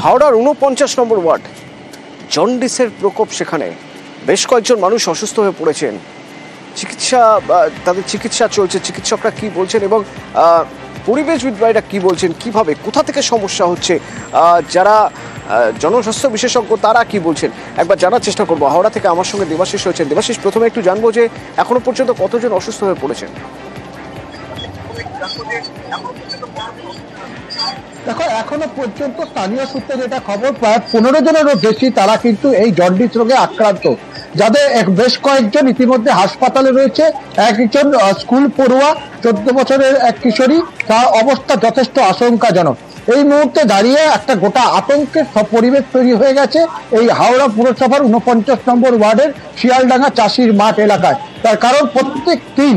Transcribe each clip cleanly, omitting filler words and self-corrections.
হাওড়ার ৪৯ নম্বর ওয়ার্ড, জন্ডিসের প্রকোপ সেখানে। বেশ কয়েকজন মানুষ অসুস্থ হয়ে পড়েছেন, তাদের চিকিৎসা চলছে। চিকিৎসকরা কি বলছেন এবং পরিবেশবিদরা কি বলছেন, কিভাবে কোথা থেকে সমস্যা হচ্ছে, যারা জনস্বাস্থ্য বিশেষজ্ঞ তারা কি বলছেন একবার জানার চেষ্টা করবো। হাওড়া থেকে আমার সঙ্গে দেবাশিস রয়েছেন। দেবাশিস, প্রথমে একটু জানবো যে এখনো পর্যন্ত কতজন অসুস্থ হয়ে পড়েছেন? দেখো, এখনো পর্যন্ত স্থানীয় সূত্রে যেটা খবর, প্রায় 15 জনেরও বেশি তারা কিন্তু এই জন্ডিস রোগে আক্রান্ত, যাদের বেশ কয়েকজন ইতিমধ্যে হাসপাতালে রয়েছে। একজন স্কুল পড়ুয়া 14 বছরের এক কিশোরী, তার অবস্থা যথেষ্ট আশঙ্কাজনক। এই মুহূর্তে দাঁড়িয়ে একটা গোটা আতঙ্কের পরিবেশ তৈরি হয়ে গেছে এই হাওড়া পুরসভার 49 নম্বর ওয়ার্ডের শিয়ালডাঙ্গা চাষির মাঠ এলাকায়। তার কারণ প্রত্যেক দিন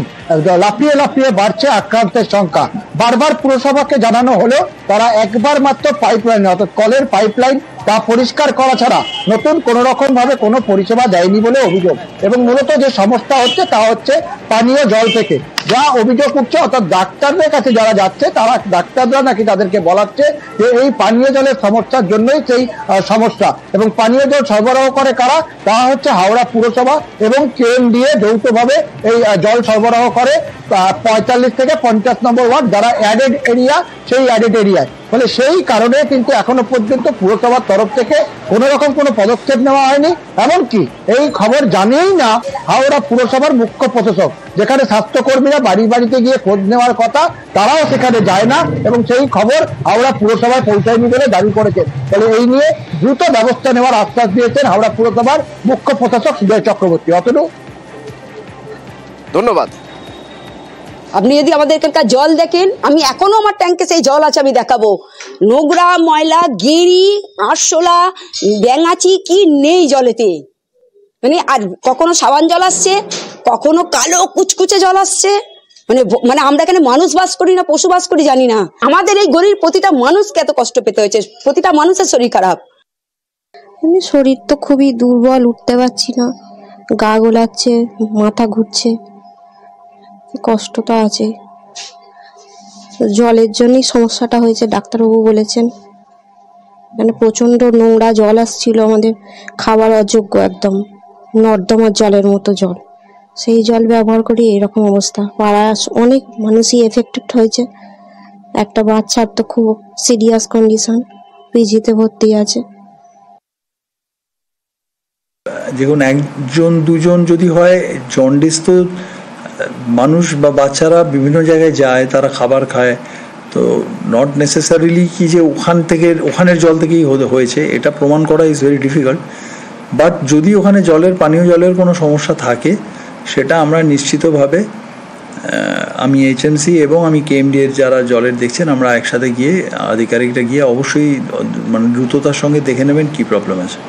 লাফিয়ে লাফিয়ে বাড়ছে আক্রান্তের সংখ্যা। বারবার পুরসভাকে জানানো হলেও তারা একবার মাত্র পাইপলাইন, অর্থাৎ কলের পাইপলাইন তা পরিষ্কার করা ছাড়া নতুন কোনো রকম ভাবে কোনো পরিষেবা দেয়নি বলে অভিযোগ। এবং মূলত যে সমস্যা হচ্ছে তা হচ্ছে পানীয় জল থেকে যা অভিযোগ উঠছে, অর্থাৎ ডাক্তারদের কাছে যারা যাচ্ছে তারা, ডাক্তাররা নাকি তাদেরকে বলাচ্ছে যে এই পানীয় জলের সমস্যার জন্যই সেই সমস্যা। এবং পানীয় জল সরবরাহ করে কারা? তা হচ্ছে হাওড়া পুরসভা এবং কেএমডিএ যৌথভাবে এই জল সরবরাহ করে 45 থেকে 50 নম্বর ওয়ার্ড, যারা অ্যাডেড এরিয়া, সেই অ্যাডেড এরিয়ায়। ফলে সেই কারণে কিন্তু এখনো পর্যন্ত পুরসভার তরফ থেকে কোনো রকম কোনো পদক্ষেপ নেওয়া হয়নি। এমনকি এই খবর জানিয়েই না হাওড়া পুরসভার মুখ্য প্রশাসক, যেখানে স্বাস্থ্যকর্মীরা বাড়ি বাড়িতে গিয়ে খোঁজ নেওয়ার কথা, তারাও সেখানে যায় না এবং সেই খবর হাওড়া পুরসভায় পৌঁছায়নি বলে দাবি করেছেন। ফলে এই নিয়ে দ্রুত ব্যবস্থা নেওয়ার আশ্বাস দিয়েছেন হাওড়া পুরসভার মুখ্য প্রশাসক সুজয় চক্রবর্তী। অতনু, ধন্যবাদ। আপনি যদি আমাদের এখানকার জল দেখেন, আমি এখনো আমার ট্যাঙ্কে সেই জল আছে, আমি দেখাবো। নোংরা, ময়লা, গেঁড়ি, আরশোলা, ব্যাঙাচি কি নেই জলেতে। মানে আর কখনো সাবান জল আসছে, কখনো কালো কুচকুচে জল আসছে। মানে আমরা এখানে মানুষ বাস করি না পশু বাস করি জানি না। আমাদের এই গরিব প্রতিটা মানুষকে এত কষ্ট পেতে হয়েছে, প্রতিটা মানুষের শরীর খারাপ। শরীর তো খুবই দুর্বল, উঠতে পারছি না, গা গোলাচ্ছে, মাথা ঘুরছে, কষ্ট তো আছে। জলের জন্যই সমস্যাটা হয়েছে, ডাক্তারবাবু বলেছেন। মানে প্রচন্ড নোংরা জল আসছিল, আমাদের খাবার অযোগ্য, একদম নর্দমার জলের মতো জল। সেই জল ব্যবহার করি এরকম অবস্থা। পাড়ায় অনেক মানুষই এফেক্টেড হয়েছে। একটা বাচ্চার তো খুব সিরিয়াস কন্ডিশন, পিজিতে ভর্তি আছে। দেখুন, একজন দুজন যদি হয় জন্ডিস, তো মানুষ বা বাচ্চারা বিভিন্ন জায়গায় যায়, তারা খাবার খায়, তো নট নেসেসারিলি কি যে ওখানের জল থেকেই হয়েছে এটা প্রমাণ করা ইজ ভেরি ডিফিকাল্ট। বাট যদি ওখানে পানীয় জলের কোনো সমস্যা থাকে, সেটা আমরা নিশ্চিতভাবে, আমি এইচএমসি এবং আমি কেএমডি এর যারা জলের দেখছেন, আমরা একসাথে গিয়ে, আধিকারিকরা গিয়ে অবশ্যই মানে দ্রুততার সঙ্গে দেখে নেবেন কি প্রবলেম আছে।